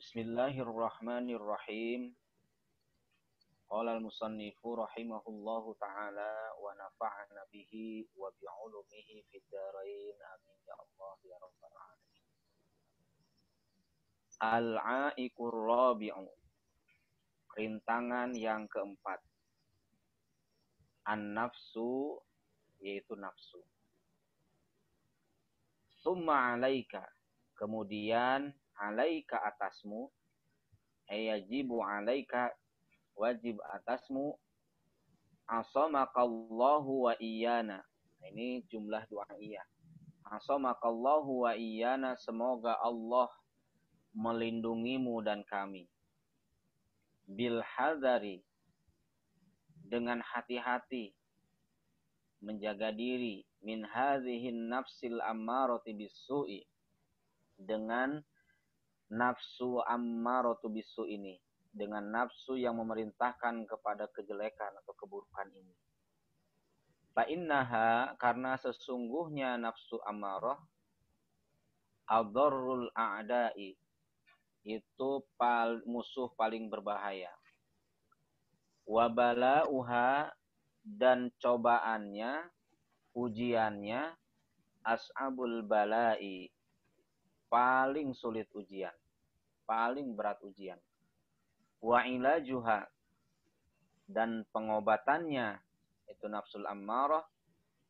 Bismillahirrahmanirrahim. Qala al-musannifu rahimahullahu ta'ala wa nafa'ana bihi wa bi'ulumihi fid dharain amin ya Allah ya rabbal alamin. Al-a'iqur rabi'u. Rintangan yang keempat. An-nafsu, yaitu nafsu. Summa 'alaika. Kemudian alaika atasmu, yajibu alaika wajib atasmu, asamakallahu wa iyana. Ini jumlah du'aiyah. Asamakallahu wa iyana, semoga Allah melindungimu dan kami. Bil hadari, dengan hati-hati menjaga diri, min hadhihin nafsil ammarati bis-su'i, dengan nafsu ammaratu bisu ini, dengan nafsu yang memerintahkan kepada kejelekan atau keburukan ini. Fa innaha, karena sesungguhnya nafsu ammarah, adharrul a'da'i, itu musuh paling berbahaya. Wa bala'uha, dan cobaannya, ujiannya, as'abul bala'i, paling sulit ujian, paling berat ujian. Wa ilajuha, dan pengobatannya, itu nafsul ammarah,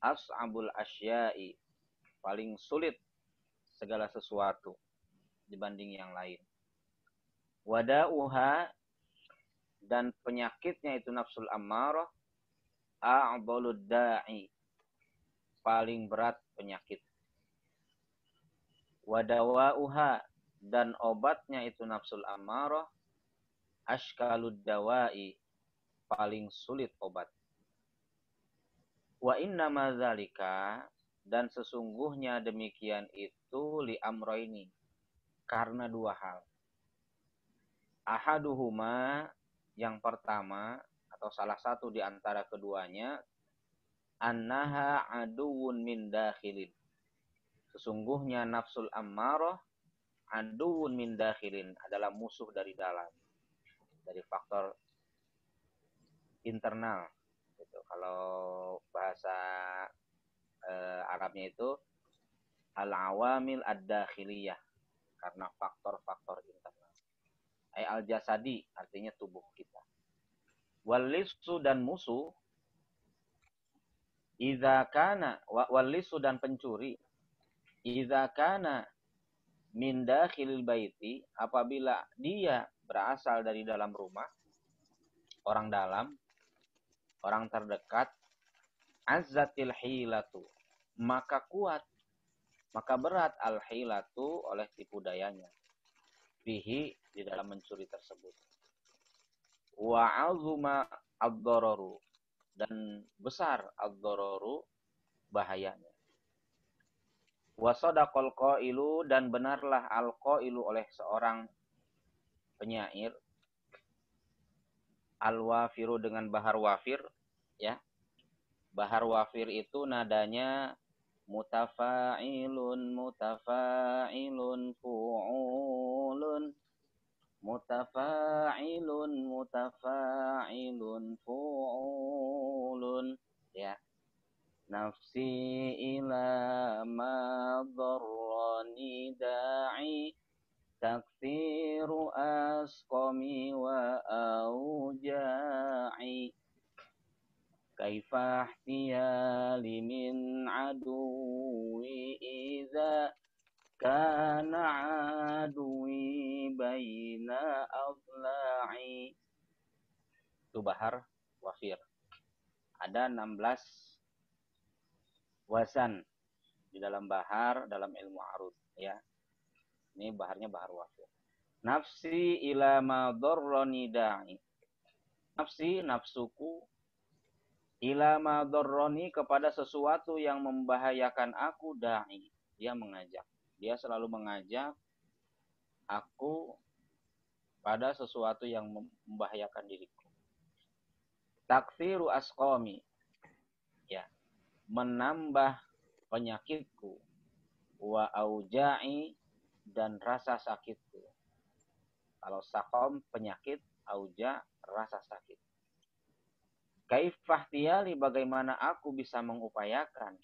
as'abul asya'i, paling sulit segala sesuatu dibanding yang lain. Wada'uha, dan penyakitnya itu nafsul ammarah, a'dhalud da'i, paling berat penyakit. Wadawa'uha, dan obatnya itu nafsul ammarah, ashkalud dawa'i, paling sulit obat. Wa innama dzalika, dan sesungguhnya demikian itu li amroini, karena dua hal. Ahaduhuma, yang pertama atau salah satu di antara keduanya, annaha aduwwun min dakhilin, sesungguhnya nafsul ammarah aduwwun min dakhilin, adalah musuh dari dalam, dari faktor internal gitu. Kalau bahasa Arabnya itu al-awamil ad-dakhiliyah, karena faktor-faktor internal. Al-jasadi, artinya tubuh kita. Wal-lisu, dan musuh, idza kana, wal-lisu, dan pencuri, idza kana min dakhilil baiti, apabila dia berasal dari dalam rumah, orang dalam, orang terdekat, azzatil hilatu, maka kuat, maka berat al-hilatu, oleh tipu dayanya, fihi, di dalam mencuri tersebut. Wa azuma ad-dararu, dan besar ad-dararu, bahayanya. Wa sadaqal qailu, dan benarlah al-qailu, oleh seorang penyair, al-wafiru, dengan bahar wafir, ya. Bahar wafir itu nadanya mutafa'ilun, mutafa'ilun, fu'ulun, mutafa'ilun, mutafa'ilun, fu'ulun, ya. Nafsi ila ma dharrani da'i, takthiru asqami wa auja'i, kaifa ihtiyali min aduwi idza kana aduwi baina adla'i. Itu bahar wafir. Ada 16 wasan di dalam bahar, dalam ilmu arud, ya. Ini baharnya bahar wafir. Nafsi ila ma dharrani da'i, nafsi, nafsuku, ila ma dharrani, kepada sesuatu yang membahayakan aku, da'i, dia mengajak, dia selalu mengajak aku pada sesuatu yang membahayakan diriku. Takthiru asqami, ya, menambah penyakitku, wa auja'i, dan rasa sakitku. Kalau sakom penyakit, auja rasa sakit. Kaifahtiyali bagaimana aku bisa mengupayakan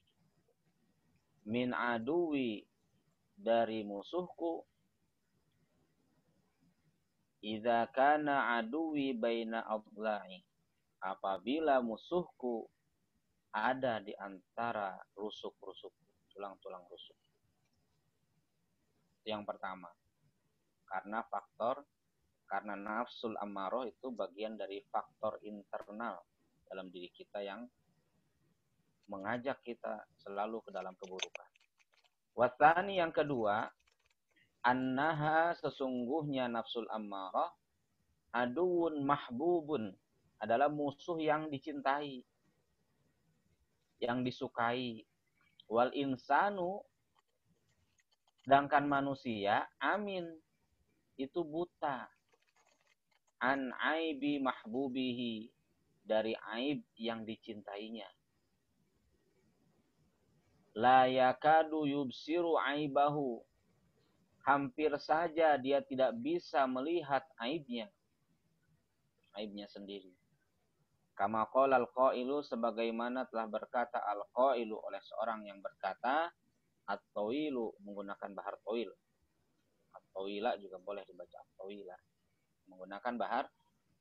min aduwi dari musuhku idza kana aduwi baina adla'i apabila musuhku ada di antara rusuk-rusuk, tulang-tulang rusuk. Itu yang pertama. Karena nafsul ammaroh itu bagian dari faktor internal dalam diri kita yang mengajak kita selalu ke dalam keburukan. Wasani yang kedua, annaha sesungguhnya nafsul ammarah aduun mahbubun adalah musuh yang dicintai, yang disukai. Wal insanu sedangkan manusia amin itu buta an aibi mahbubihi dari aib yang dicintainya. La yakadu yubsiru aibahu hampir saja dia tidak bisa melihat aibnya sendiri. Kama qala al-qailu sebagaimana telah berkata al-qailu oleh seorang yang berkata at-tawilu menggunakan bahar tawil. At-tawila juga boleh dibaca at-tawila. Menggunakan bahar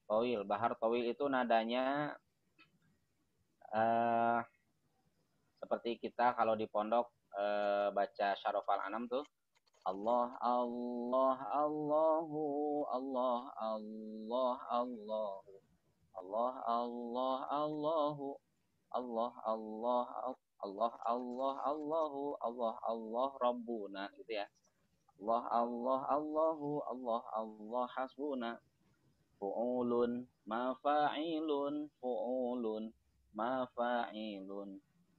tawil. Bahar tawil itu nadanya seperti kita kalau di pondok baca Syarafal Anam tuh Allah Allah Allahu Allah Allah Allahu Allah Allah Allahu Allah Allah Allah Allah Allahu Allah Allah Rabbuna gitu ya. Allah Allah Allahu Allah Allah hasbuna fu'ulun mafa'ilun fu'ulun mafa'ilun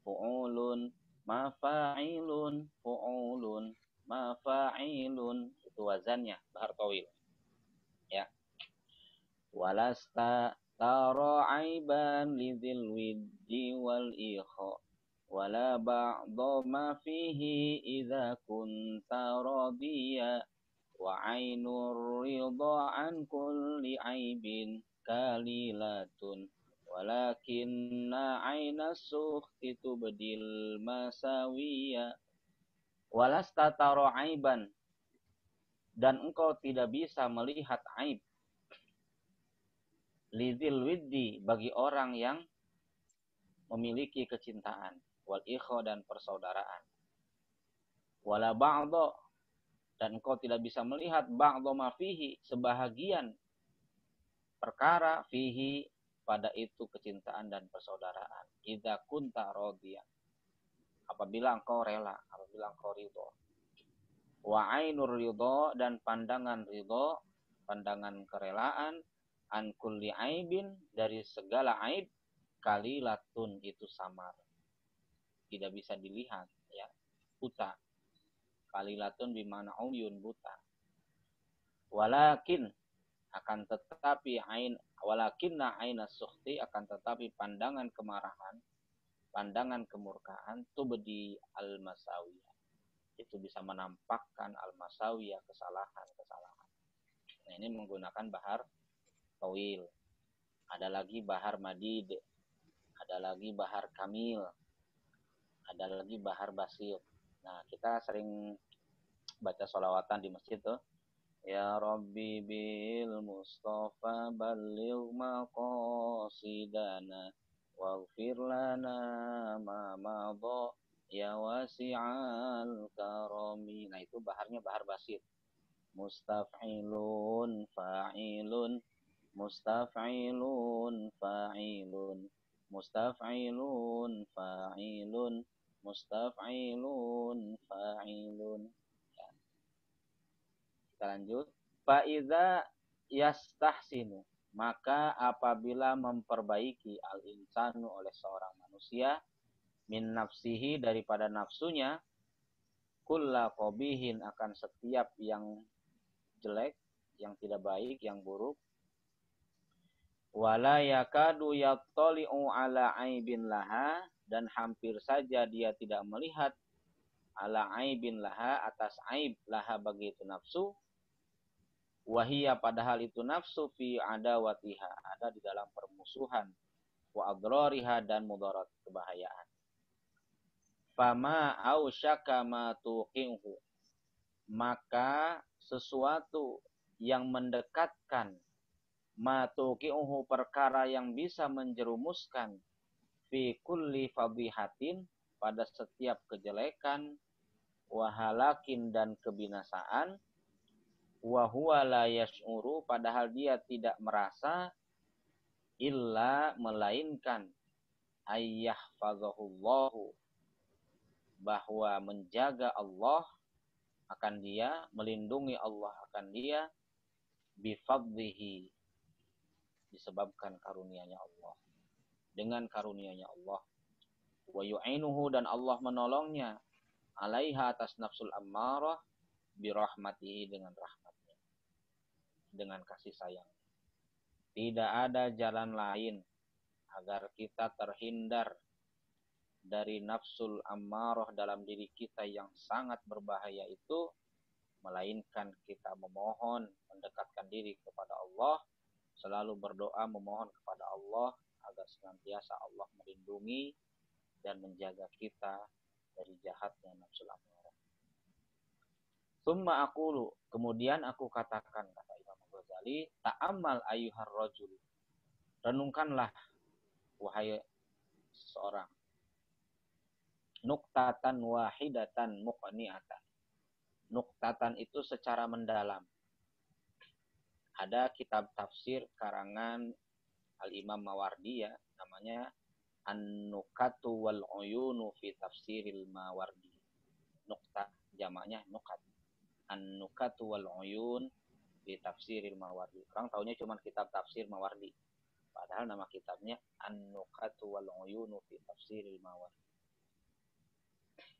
fu'ulun mafa'ilun fu'ulun mafa'ilun itu wazannya bahar tawil ya. Walasta tara aiban lidzil widdi wal ikha wala ba'dha ma fihi idza kunta radiya wa ainur ridha an kulli aibin kalilatun walakinna ainas sukhti tubdil masawiya. Walasta tara aiban dan engkau tidak bisa melihat aib lidzil widdi bagi orang yang memiliki kecintaan wal ikha dan persaudaraan. Wala ba'dha dan engkau tidak bisa melihat ba'dha ma fihi sebahagian perkara fihi pada itu kecintaan dan persaudaraan. Idza kunta radiya apabila engkau rela, apabila engkau ridho. Wa ainur ridho dan pandangan ridho, pandangan kerelaan an kulli aibin dari segala aib kalilatun itu samar. Tidak bisa dilihat ya, buta. Kalilatun bimana umyun buta. Walakin akan tetapi walakinna ainas sukhti akan tetapi pandangan kemarahan, pandangan kemurkaan tubdi al-masawiyah. Itu bisa menampakkan al-masawiyah kesalahan-kesalahan. Nah, ini menggunakan bahar tawil. Ada lagi bahar madid, ada lagi bahar kamil, ada lagi bahar basit. Nah, kita sering baca sholawatan di masjid tuh. Ya Rabbi bil Mustafa balligh maqasidana waghfir lana ma madha ya wasi'al karami. Nah, itu baharnya bahar basit. Mustaf'ilun fa'ilun mustaf'ilun fa'ilun mustaf'ilun fa'ilun mustaf'ilun fa'ilun. Ya. Kita lanjut. Fa'idza yastahsinu maka apabila memperbaiki al-insanu oleh seorang manusia min nafsihi daripada nafsunya kulla qabihin akan setiap yang jelek, yang tidak baik, yang buruk wala yakadu yattali'u ala aibin laha dan hampir saja dia tidak melihat ala aibin laha atas aib laha bagi itu nafsu Wahia padahal itu nafsu fi adawatiha, ada di dalam permusuhan, wa adrariha dan mudarat kebahayaan. Fama ausyaka ma tuqinhu, maka sesuatu yang mendekatkan, ma tuqi'uhu perkara yang bisa menjerumuskan, fi kulli fadhihatin pada setiap kejelekan, wahalakin dan kebinasaan, wa huwa la yash'uru padahal dia tidak merasa, illa melainkan ayyahfazahullahu bahwa menjaga Allah akan dia, melindungi Allah akan dia, bifadlihi disebabkan karunia-Nya Allah, dengan karunia-Nya Allah, wa yu'inuhu dan Allah menolongnya, alaiha atas nafsul ammarah, birahmatihi dengan rahmatnya, dengan kasih sayang. Tidak ada jalan lain agar kita terhindar dari nafsul ammarah dalam diri kita yang sangat berbahaya itu, melainkan kita memohon, mendekatkan diri kepada Allah, selalu berdoa memohon kepada Allah agar senantiasa Allah melindungi dan menjaga kita dari jahatnya nafsul ammarah. Summa aqulu, kemudian aku katakan, kata Imam Ghazali, ta'ammal ayyuhar rajul, renungkanlah wahai seseorang, nuktatan wahidatan muqni'atan. Nuktatan itu secara mendalam. Ada kitab tafsir karangan Al-Imam Mawardi ya, namanya An-Nukatu wal Uyunu fi Tafsiril Mawardi. Nukta jamaknya nukat. An-Nukatu wal Uyun fi Tafsiril Mawardi. Orang taunya cuma kitab tafsir Mawardi. Padahal nama kitabnya An-Nukatu wal Uyunu fi Tafsiril Mawardi.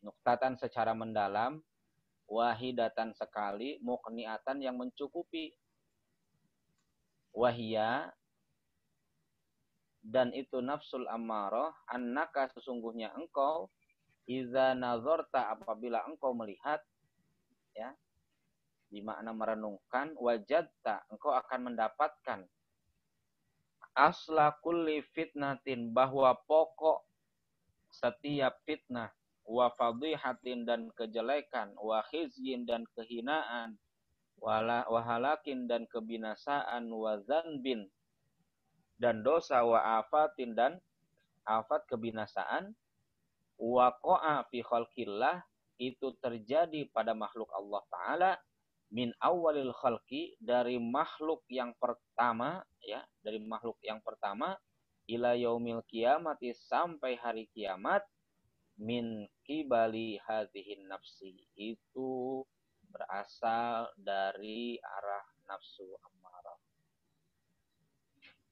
Nuktatan secara mendalam, wahidatan sekali, muqni'atan yang mencukupi. Wahia dan itu nafsul ammarah, annaka sesungguhnya engkau, iza nazarta apabila engkau melihat, ya, di makna merenungkan, wajadta engkau akan mendapatkan, asla kulli fitnatin bahwa pokok setiap fitnah, wa fadhihatin dan kejelekan, wa khizyin dan kehinaan, wa halakin dan kebinasaan, wa zanbin dan dosa, wa afatin dan afat kebinasaan, wa qa'a fi khalqillah itu terjadi pada makhluk Allah Ta'ala, min awalil khalqi dari makhluk yang pertama, ya, dari makhluk yang pertama, ila yaumil kiamati sampai hari kiamat, min kibali hadhihin nafsi itu berasal dari arah nafsu ammarah.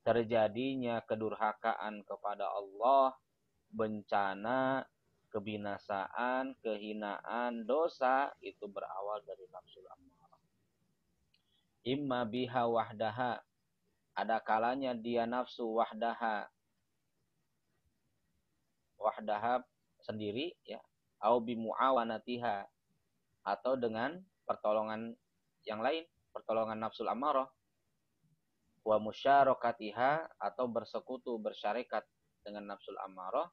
Terjadinya kedurhakaan kepada Allah, bencana, kebinasaan, kehinaan, dosa itu berawal dari nafsu ammarah. Imma biha wahdaha, ada kalanya dia nafsu wahdaha sendiri, ya, au bimuawanatiha atau dengan pertolongan yang lain, pertolongan nafsul ammarah, wa musyarakatiha atau bersekutu bersyarikat dengan nafsul ammarah,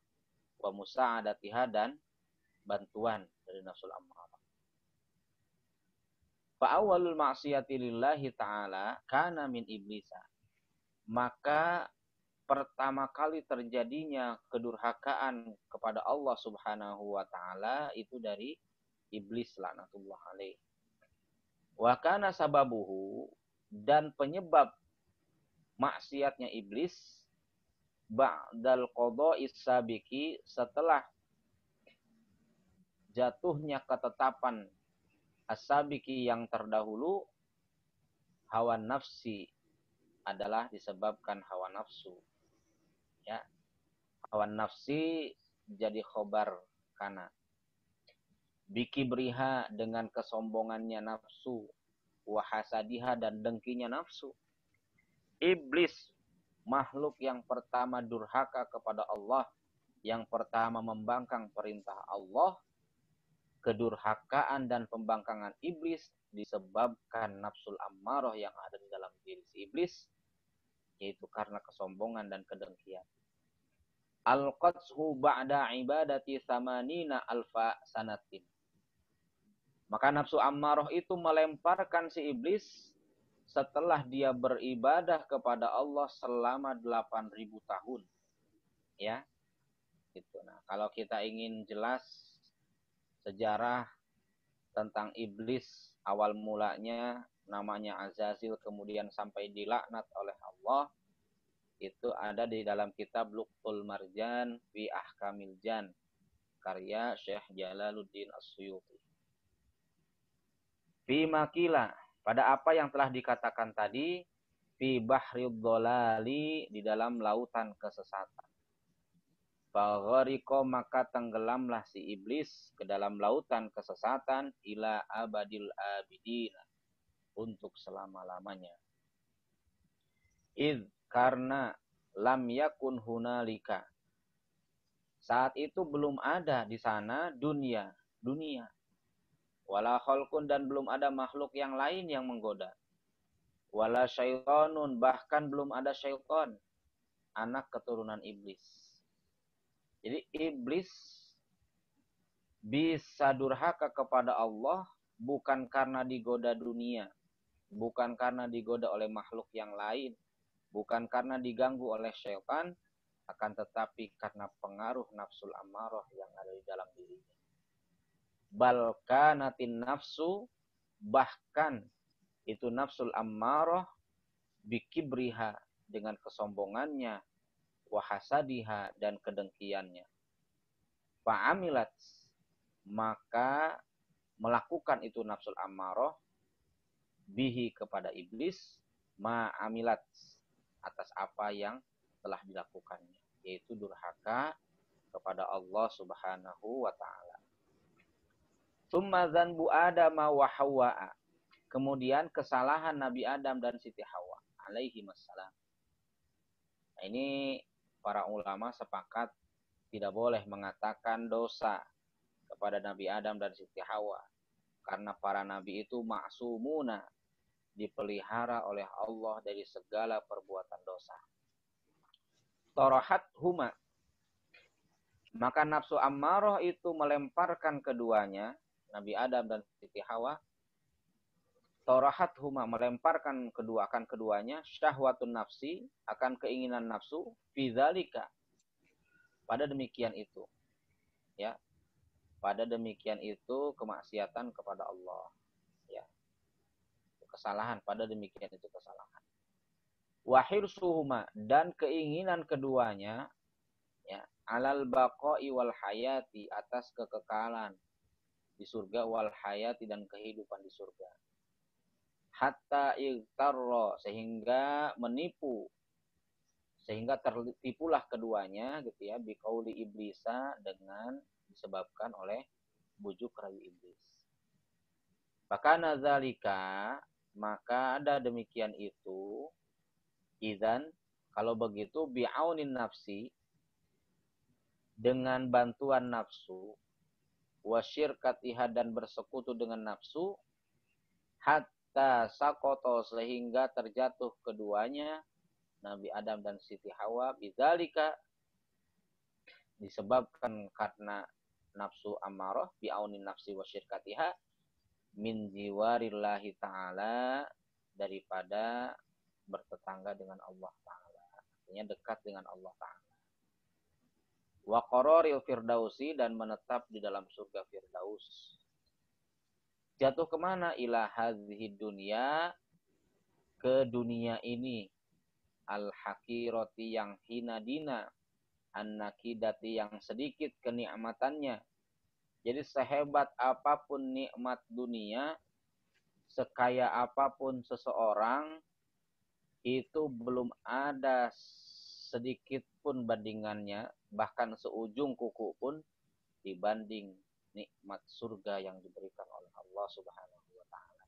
wa musa'adatiha dan bantuan dari nafsul ammarah. Fa awwalul ma'siyati lillahi ta'ala kana min iblisa, maka pertama kali terjadinya kedurhakaan kepada Allah Subhanahu wa taala itu dari iblis laknatullah alaih. Wa kana sababuhu dan penyebab maksiatnya iblis ba'dal qada'is sabiqi setelah jatuhnya ketetapan as-sabiqi yang terdahulu, hawa nafsi adalah disebabkan hawa nafsu. Ya, hawa nafsi jadi khobar kana. Bikibriha dengan kesombongannya nafsu, wahasadiha dan dengkinya nafsu. Iblis, makhluk yang pertama durhaka kepada Allah, yang pertama membangkang perintah Allah, kedurhakaan dan pembangkangan iblis disebabkan nafsul ammarah yang ada di dalam diri si iblis, yaitu karena kesombongan dan kedengkian. Al-qatshu ba'da ibadati thamanina alfa sanatin. Maka nafsu ammarah itu melemparkan si iblis setelah dia beribadah kepada Allah selama 8.000 tahun. Ya. Gitu. Nah, kalau kita ingin jelas sejarah tentang iblis, awal mulanya namanya Azazil, kemudian sampai dilaknat oleh Allah, itu ada di dalam kitab Luqtul Marjan fi Ahkamil Jan, karya Syekh Jalaluddin As-Suyuti. Fi makila, pada apa yang telah dikatakan tadi, fi bahril dhalali, di dalam lautan kesesatan. Faghariqa, maka tenggelamlah si iblis ke dalam lautan kesesatan, ila abadil abidin, untuk selama-lamanya. Id, karena lam yakun hunalika, saat itu belum ada di sana dunia. Wala khalqun, dan belum ada makhluk yang lain yang menggoda. Wala syaitanun, bahkan belum ada syaitan, anak keturunan iblis. Jadi iblis bisa durhaka kepada Allah bukan karena digoda dunia, bukan karena digoda oleh makhluk yang lain, bukan karena diganggu oleh syaitan, akan tetapi karena pengaruh nafsul ammarah yang ada di dalam dirinya. Balkanatin nafsu, bahkan itu nafsul ammarah, bikibriha, dengan kesombongannya, wahasadiha, dan kedengkiannya. Fa'amilat, maka melakukan itu nafsul ammarah bihi, kepada iblis, ma'amilat, atas apa yang telah dilakukannya, yaitu durhaka kepada Allah Subhanahu wa ta'ala. Tsumma dzanbu Adama wa Hawwa, kemudian kesalahan Nabi Adam dan Siti Hawa alaihi wassalam. Nah, ini para ulama sepakat tidak boleh mengatakan dosa kepada Nabi Adam dan Siti Hawa, karena para nabi itu maksumuna, dipelihara oleh Allah dari segala perbuatan dosa. Tarahat huma, maka nafsu ammarah itu melemparkan keduanya, Nabi Adam dan Siti Hawa. Tarahat huma, melemparkan keduanya, syahwatun nafsi, akan keinginan nafsu, fidzalika, pada demikian itu, ya, pada demikian itu kemaksiatan kepada Allah, ya, kesalahan, pada demikian itu kesalahan. Wahirsuhuma, dan keinginan keduanya, ya, alal baqa'i wal hayati, atas kekekalan di surga, wal hayati, dan kehidupan di surga. Hatta igtarra, sehingga menipu, sehingga tertipulah keduanya, gitu ya, biqauli iblisa, dengan disebabkan oleh bujuk rayu iblis. Fakana dzalika, maka ada demikian itu, idzan, kalau begitu, bi'aunin nafsi, dengan bantuan nafsu, wasyirkatiha, dan bersekutu dengan nafsu, hatta sakoto, sehingga terjatuh keduanya, Nabi Adam dan Siti Hawa, bidzalika, disebabkan karena nafsu ammarah, bi'aunin nafsi wasyirkatiha, min jiwarillahi ta'ala, daripada bertetangga dengan Allah Ta'ala, artinya dekat dengan Allah Ta'ala. Wa qararil firdausi, dan menetap di dalam surga Firdaus. Jatuh kemana? Ila hadhihi dunya, ke dunia ini, al-hakirati, yang hina dina, an-nakidati, yang sedikit kenikmatannya. Jadi sehebat apapun nikmat dunia, sekaya apapun seseorang, itu belum ada sedikit pun bandingannya, bahkan seujung kuku pun, dibanding nikmat surga yang diberikan oleh Allah Subhanahu wa ta'ala.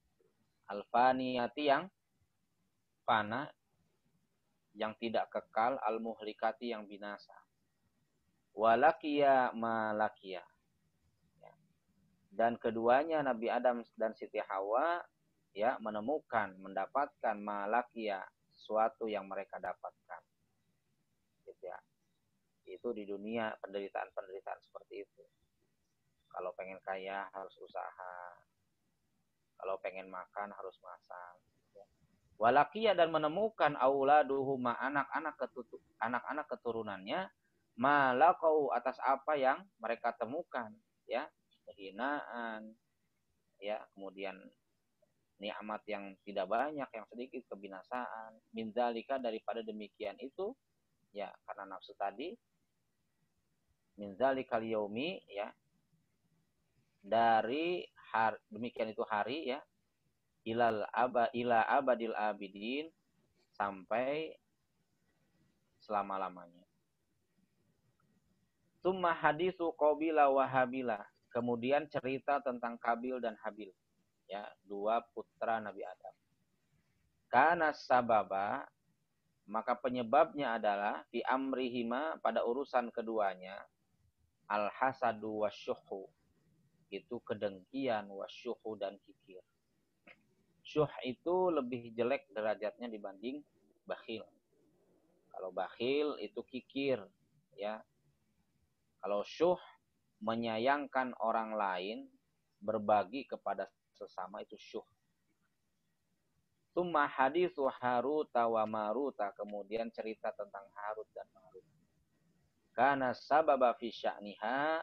Al-faniyati, yang fana, yang tidak kekal, al-muhlikati, yang binasa. Walakiya malakiya, Dan keduanya Nabi Adam dan Siti Hawa ya mendapatkan malakia, sesuatu yang mereka dapatkan. Gitu ya. Itu di dunia penderitaan-penderitaan seperti itu. Kalau pengen kaya harus usaha. Kalau pengen makan harus masak. Walakia dan menemukan auladuhuma anak-anak keturunannya malakau atas apa yang mereka temukan, ya, kehinaan, ya, kemudian nikmat yang tidak banyak, yang sedikit, kebinasaan, min dzalika daripada demikian itu, ya, karena nafsu tadi, min dzalikal yaumi, ya, dari demikian itu hari, ya, ila abadil abidin, sampai selama-lamanya. Tsumma hadisu Qabila wa Habila. Kemudian cerita tentang Kabil dan Habil, ya, dua putra Nabi Adam. Karena sababa, maka penyebabnya adalah fi amrihima, pada urusan keduanya, al-hasadu wasyuhu, itu kedengkian, wasyuhu dan kikir. Syuh itu lebih jelek derajatnya dibanding bakhil. Kalau bakhil itu kikir, ya. Kalau syuh menyayangkan orang lain, berbagi kepada sesama, itu syuh. Tsumma haditsu Haruta wa Maruta, kemudian cerita tentang Harut dan Marut. Karena sababa fi sya'niha,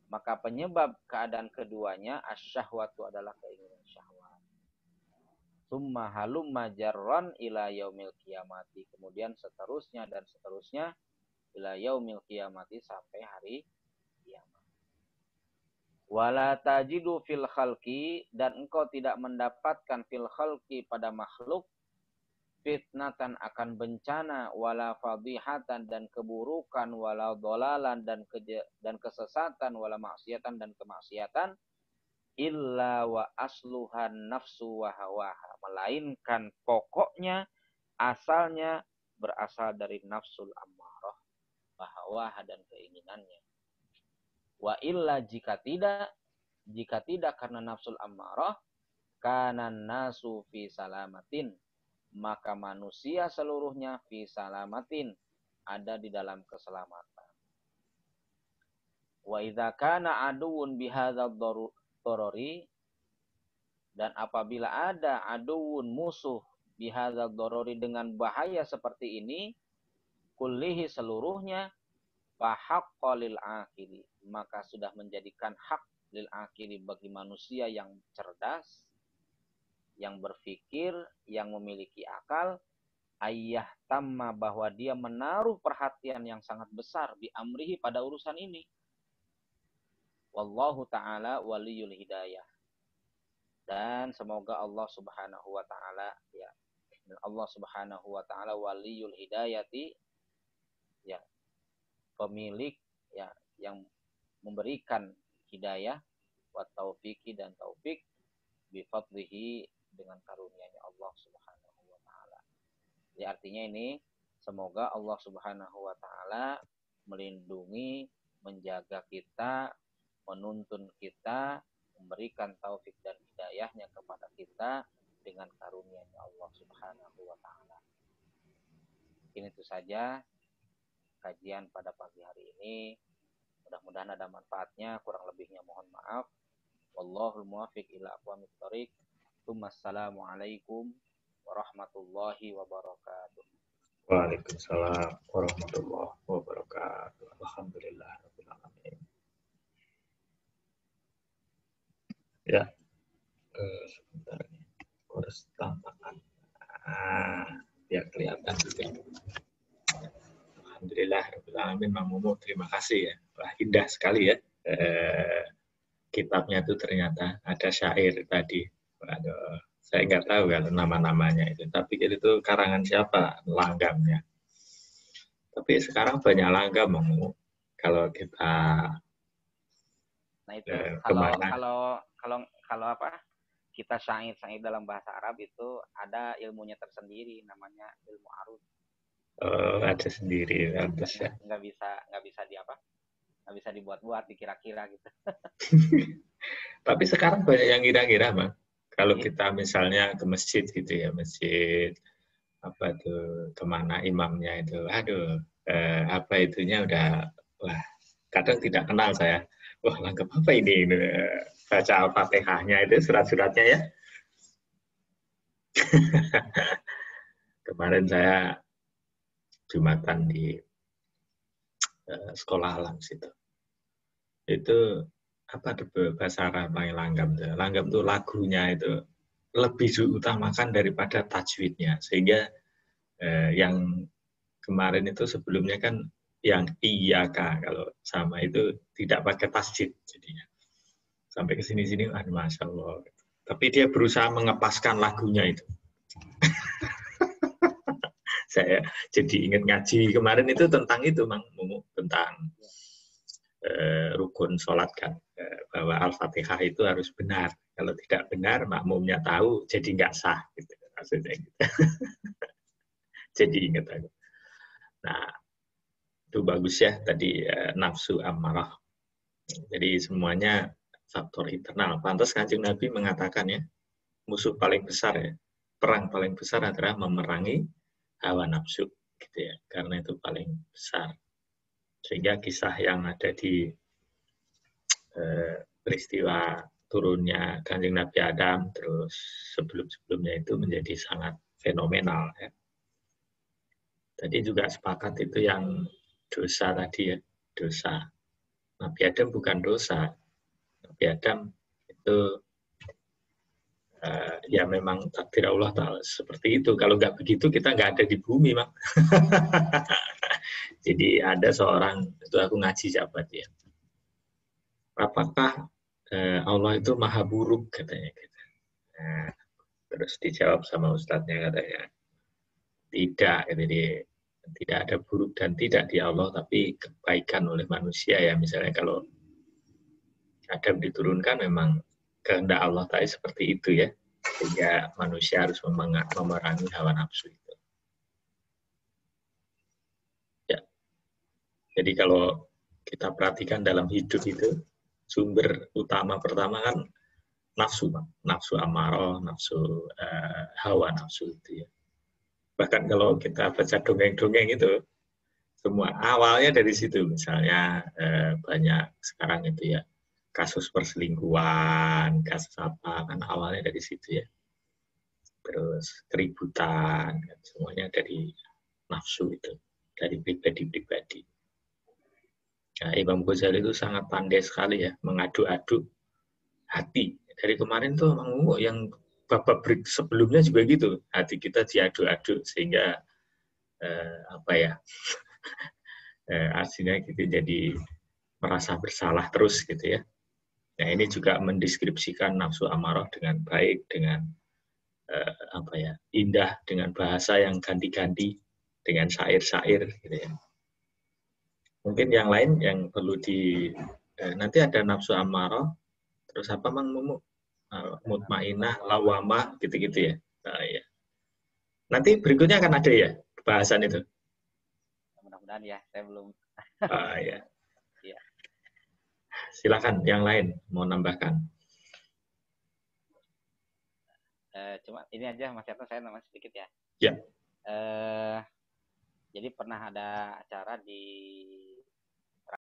maka penyebab keadaan keduanya asyahwatu adalah keinginan syahwat. Tsumma halumma jarran ila yaumil qiyamati, kemudian seterusnya dan seterusnya ila yaumil qiyamati, sampai hari kiamat. Wala tajidu fil khalqi, dan engkau tidak mendapatkan fil khalqi pada makhluk, fitnatan akan bencana, wala fadihatan dan keburukan, wala dolalan dan kesesatan, wala maksiatan dan kemaksiatan, illa wa asluhan nafsu wa hawaha, melainkan pokoknya, asalnya berasal dari nafsul ammarah, hawaha dan keinginannya. Wa illa jika tidak karena nafsul ammarah, kana nasu fi salamatin, maka manusia seluruhnya fi salamatin, ada di dalam keselamatan. Wa idza kana aduun bihadzal dorori, dan apabila ada aduun musuh bihadzal dorori, dengan bahaya seperti ini, kullihi seluruhnya, fahaqqo lil akili, maka sudah menjadikan hak lil akili bagi manusia yang cerdas, yang berpikir, yang memiliki akal, ayah tamma, bahwa dia menaruh perhatian yang sangat besar bi amrihi, pada urusan ini. Wallahu ta'ala waliyul hidayah. Dan semoga Allah subhanahu wa ta'ala, ya, Allah subhanahu wa ta'ala waliyul hidayati, ya, pemilik, ya, yang memberikan hidayah, wa taufiqi dan taufik, bi fadlihi, dengan karunia-Nya Allah subhanahu wa ta'ala. Jadi artinya ini, semoga Allah subhanahu wa ta'ala melindungi, menjaga kita, menuntun kita, memberikan taufik dan hidayahnya kepada kita dengan karunia-Nya Allah subhanahu wa ta'ala. Mungkin itu saja kajian pada pagi hari ini. Mudah-mudahan ada manfaatnya, kurang lebihnya mohon maaf. Wallahul muwaffiq ila aqwamit thoriq. Wassalamualaikum warahmatullahi wabarakatuh. Waalaikumsalam warahmatullahi wabarakatuh. Alhamdulillah rabbil alamin. Ya, sebentar nih. Harus tampakkan. Biar kelihatan juga. Alhamdulillah rabbil alamin. Mang Mumu, terima kasih ya. Wah, indah sekali ya. Kitabnya itu ternyata ada syair tadi. Aduh, saya nggak tahu kalau nama-namanya itu. Tapi itu karangan siapa langgamnya. Tapi sekarang banyak langgam, Mang. Kalau kita Nah itu kalau apa? Kita syair dalam bahasa Arab itu ada ilmunya tersendiri, namanya ilmu arud. ada sendiri, nggak bisa di apa? nggak bisa dibuat-buat, dikira-kira gitu. Tapi sekarang banyak yang kira-kira, Bang. Kalau Iya. kita misalnya ke masjid gitu ya, masjid apa tuh kemana imamnya itu, aduh, apa itunya udah, wah, kadang tidak kenal saya. Wah, lengkap apa ini? Baca Al-Fatihahnya itu surat-suratnya ya. Kemarin saya Jumatan di sekolah alam situ. Itu apa tuh bahasa Arab paling langgam tuh. Langgam tuh lagunya itu lebih diutamakan daripada tajwidnya. Sehingga yang kemarin itu sebelumnya kan yang iyaka kalau sama itu tidak pakai tasjid jadinya. Sampai ke sini-sini, aduh Masya Allah. Tapi dia berusaha mengepaskan lagunya itu. Saya jadi ingat ngaji kemarin itu tentang itu, Mang Mumu, tentang rukun sholat kan, bahwa Al-Fatihah itu harus benar. Kalau tidak benar, makmumnya tahu, jadi nggak sah. Gitu. Maksudnya gitu. Jadi ingat aku. Nah, itu bagus ya tadi nafsu amarah. Jadi semuanya faktor internal. Pantas Kanjeng Nabi mengatakan ya, musuh paling besar ya, perang paling besar adalah memerangi hawa nafsu, gitu ya. Karena itu paling besar. Sehingga kisah yang ada di peristiwa turunnya Kanjeng Nabi Adam, terus sebelum-sebelumnya itu menjadi sangat fenomenal. Ya. Tadi juga sepakat itu yang dosa tadi ya, dosa. Nabi Adam bukan dosa. Nabi Adam itu ya memang takdir Allah Ta'ala seperti itu. Kalau nggak begitu kita nggak ada di bumi, Mak. Jadi ada seorang, itu aku ngaji siapa dia. Apakah Allah itu maha buruk katanya gitu. Nah, terus dijawab sama ustadznya katanya tidak, jadi tidak ada buruk dan tidak di Allah tapi kebaikan oleh manusia ya, misalnya kalau Adam diturunkan memang kehendak Allah tadi seperti itu ya, sehingga manusia harus memerangi hawa nafsu itu ya. Jadi kalau kita perhatikan dalam hidup itu sumber utama pertama kan nafsu, nafsu amarah, nafsu hawa nafsu itu ya. Bahkan kalau kita baca dongeng-dongeng itu semua awalnya dari situ. Misalnya banyak sekarang itu ya kasus perselingkuhan, kasus apa kan awalnya dari situ ya. Terus keributan, kan, semuanya dari nafsu itu, dari pribadi-pribadi. Nah, Imam Ghazali itu sangat pandai sekali ya mengadu-adu hati. Dari kemarin tuh yang bab sebelumnya juga gitu, hati kita diadu-adu sehingga apa ya? Artinya kita jadi merasa bersalah terus gitu ya. Nah ini juga mendeskripsikan nafsu amarah dengan baik, dengan apa ya, indah, dengan bahasa yang ganti-ganti, dengan syair-syair gitu ya. Mungkin yang lain yang perlu nanti ada nafsu amarah, terus apa Mang Mumu? Mutmainah, lawamah, gitu-gitu ya. Nah, ya. Nanti berikutnya akan ada ya bahasan itu. Mudah-mudahan ya, saya belum. Ya. Ya. Silakan yang lain mau nambahkan. Cuma ini aja Mas Yato, saya nama sedikit ya. Ya. Jadi pernah ada acara di